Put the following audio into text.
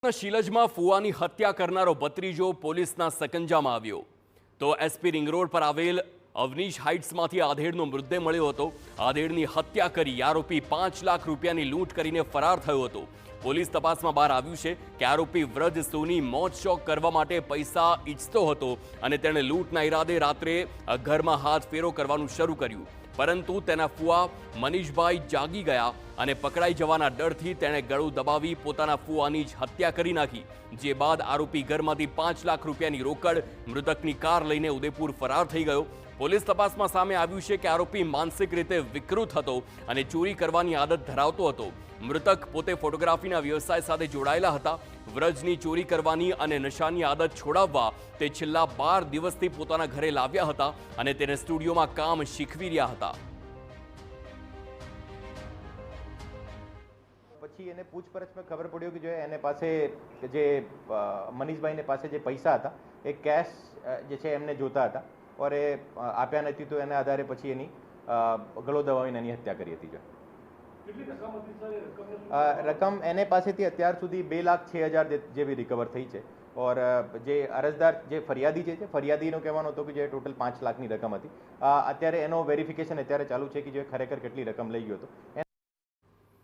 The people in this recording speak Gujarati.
શીલજમાં ફુવાની હત્યા કરનારો ભત્રીજો પોલીસના સકંજામાં આવ્યો તો એસપી રિંગ રોડ પર આવેલ અવનીશ હાઇટ્સમાંથી આધેડનો મૃતદેહ મળ્યો હતો। આધેડની હત્યા કરી આરોપી 5 લાખ રૂપિયાની લૂંટ કરીને ફરાર થયો હતો। પોલીસ તપાસમાં બહાર આવ્યું છે કે આરોપી વ્રજ સોની મોત ચોક કરવા માટે પૈસા ઈચ્છતો હતો અને તેણે લૂંટના ઈરાદે રાત્રે ઘરમાં હાથ ફેરો કરવાનું શરૂ કર્યું, પરંતુ તેના ફુવા મનીષભાઈ જાગી ગયા અને પકડાઈ જવાના ડરથી તેણે ગળું દબાવી પોતાના ફુવાની જ હત્યા કરી નાખી। જે બાદ આરોપી ઘરમાંથી 5 લાખ રૂપિયાની રોકડ મૃતકની કાર લઈને ઉદયપુર ફરાર થઈ ગયો। પોલીસ તપાસમાં સામે આવ્યું છે કે આરોપી માનસિક રીતે વિકૃત હતો અને ચોરી કરવાની આદત ધરાવતો હતો। મૃતક પોતે ફોટોગ્રાફીના વ્યવસાય સાથે જોડાયેલા હતા। વ્રજની ચોરી કરવાની અને નશાની આદત છોડાવવા તે છેલ્લા 12 દિવસથી પોતાના ઘરે લાવ્યા હતા અને તેને સ્ટુડિયોમાં કામ શીખવી રહ્યા હતા। પછી એને પૂછપરછમાં ખબર પડ્યો કે જો એને પાસે જે મનીષભાઈને પાસે જે પૈસા હતા એ કેશ જે છે એમને જોતા હતા और એ આપ્યા નથી, તો એના આધારે પછી એની ગળો દબાવીને એની હત્યા કરી હતી। રકમ એને પાસેથી અત્યાર સુધી 2,06,000 જેવી રિકવર થઈ છે और જે અરજદાર જે ફરિયાદી છે ફરિયાદીનો કહેવાનો હતો કે જે ટોટલ 5 લાખની રકમ હતી। અત્યારે એનો વેરિફિકેશન અત્યારે ચાલુ છે કે જે ખરેખર કેટલી રકમ લઈ ગયો હતો।